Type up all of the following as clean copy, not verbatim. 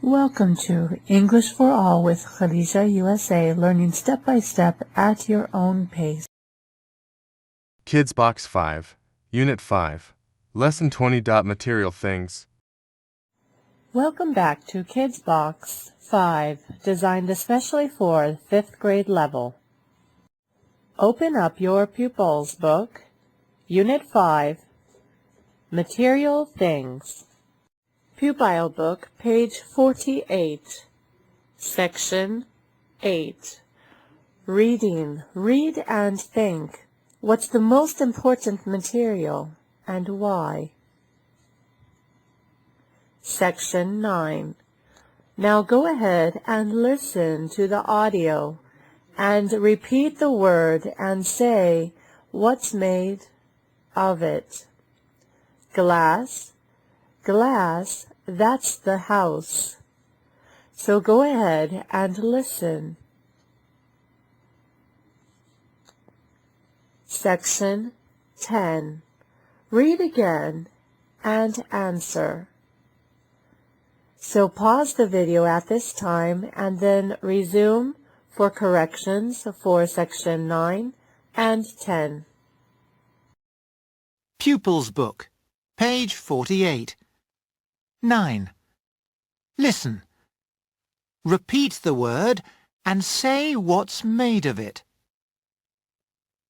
Welcome to English for All with Khadija USA, learning step by step at your own pace. Kids Box 5, Unit 5, Lesson 20. Material things. Welcome back to Kids Box 5, designed especially for 5th grade level. Open up your pupils book, Unit 5, Material Things. Pupil book, page 48, Section 8. Reading. Read and think. What's the most important material and why? Section 9. Now go ahead and listen to the audio and repeat the word and say what's made of it. Glass. Glass, that's the house. So go ahead and listen. Section 10. Read again and answer. So pause the video at this time and then resume for corrections for Section 9 and 10. Pupils Book, page 48. 9. Listen. Repeat the word and say what's made of it.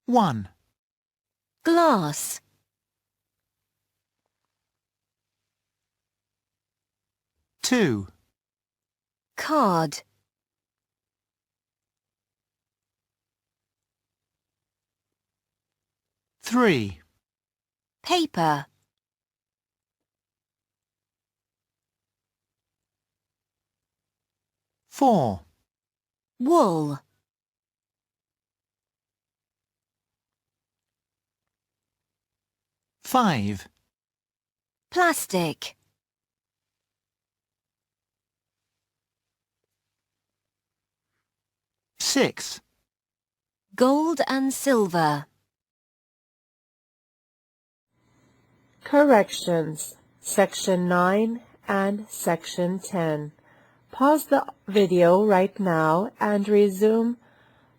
1. Glass. 2. Card. 3. Paper. 4. Wool. 5. Plastic. 6. Gold and silver. Corrections. Section 9 and Section 10. Pause the video right now and resume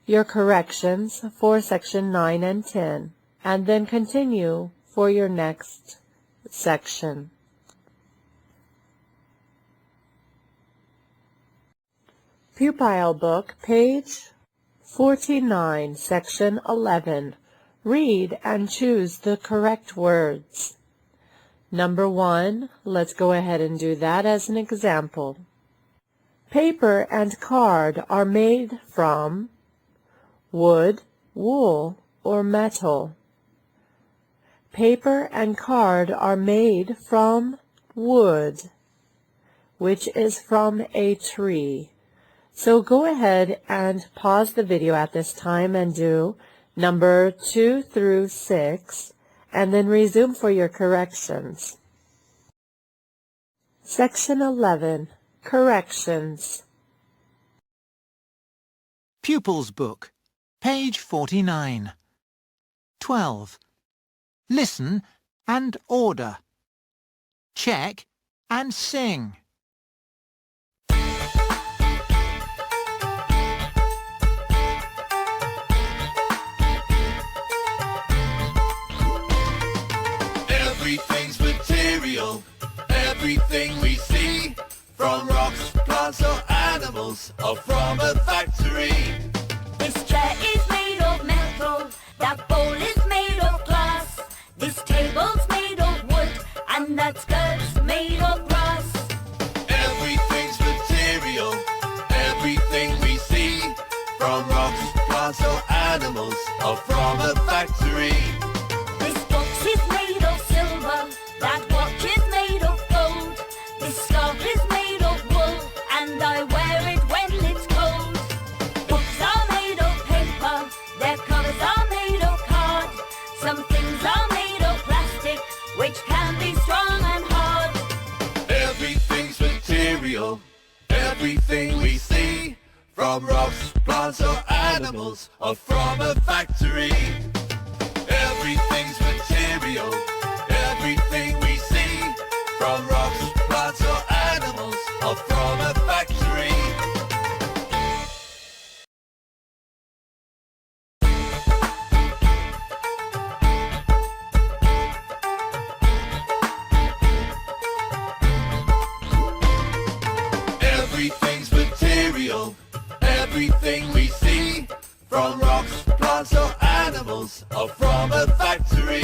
your corrections for Section 9 and 10, and then continue for your next section. Pupil Book, page 49, Section 11. Read and choose the correct words. Number 1, let's go ahead and do that as an example. Paper and card are made from wood, wool, or metal. Paper and card are made from wood, which is from a tree. So go ahead and pause the video at this time and do number 2 through 6, and then resume for your corrections. Section 11. Corrections. Pupils Book, page 49. 12. Listen and order. Check and sing. Everything's material, everything we see, from rocks, plants or animals, or from a factory. This chair is made of metal, that bowl is made of glass, this table's made of wood, and that skirt's made of grass. Everything's material, everything we see, from rocks, plants or animals, or from a factory. This box is made of silver, that watch is made of gold, this scarf is made of wool, and I wear it when it's cold. Books are made of paper, their covers are made of card, some things are made of plastic, which can be strong and hard. Everything's material, everything we see, from rocks, plants or animals, or from a factory. Everything's material, everything we see, from rocks, plants or animals, are from a factory. Everything's material, everything we see, from rocks, plants or animals, are from a factory.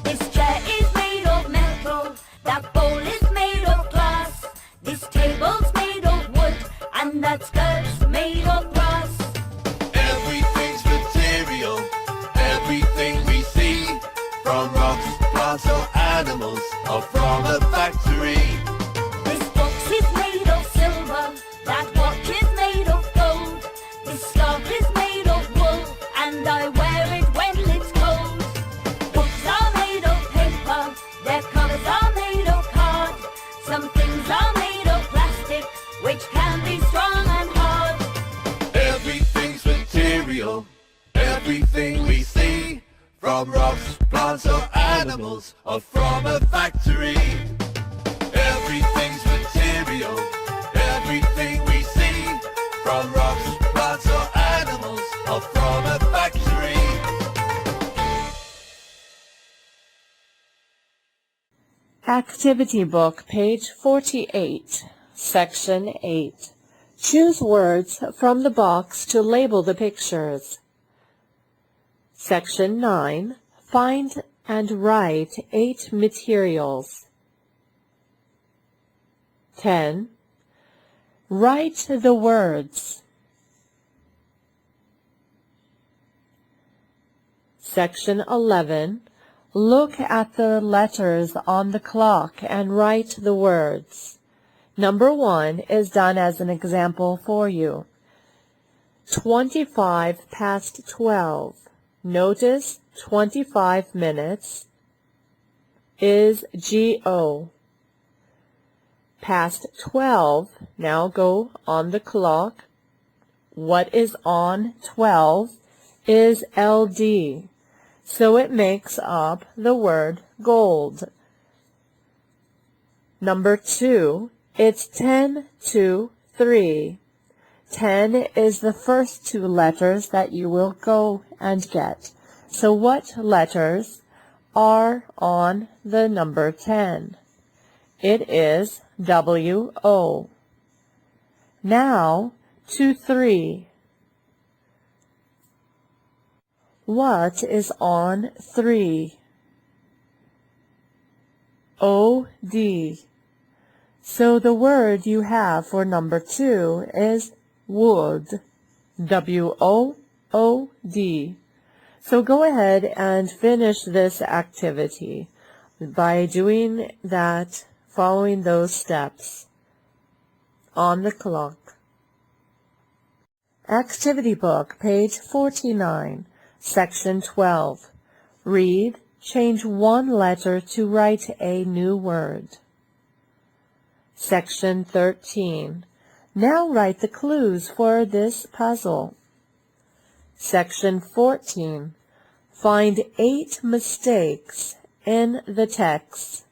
This chair is made of metal, that bowl is made of glass, this table's made of wood, and that skirt's made of grass. Everything's material, everything we see, from rocks, plants or animals, are from a factory. This box is made of silver, that watch is made of gold, this scarf is made of wool, and I wear it when it's cold. Books are made of paper, their covers are made of card, some things are made of plastic, which can be strong and hard. Everything's material, everything we see, from rocks, plants or animals, are from a factory. Everything's material, everything we see, from rocks, plants or animals, are from a factory. Activity Book, page 48, section 8. Choose words from the box to label the pictures. Section 9. Find and write 8 materials. 10. Write the words. Section 11. Look at the letters on the clock and write the words. Number 1 is done as an example for you. 25 past 12. Notice 25 minutes is GO. Past 12, now go on the clock. What is on 12 is LD. So it makes up the word gold. Number 2, it's 10 to 3. 10 is the first 2 letters that you will go and get. So what letters are on the number 10? It is WO. Now to 3. What is on 3? OD. So the word you have for number 2 is wood. WOOD. So go ahead and finish this activity by doing that, following those steps on the clock. Activity Book, page 49, section 12. Read, change 1 letter to write a new word. Section 13. Now write the clues for this puzzle. Section 14. Find 8 mistakes in the text.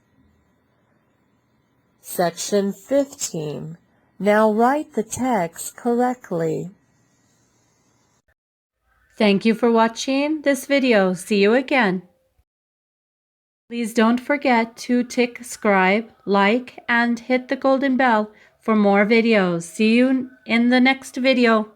Section 15. Now write the text correctly. Thank you for watching this video. See you again. Please don't forget to tick subscribe, like, and hit the golden bell for more videos. See you in the next video.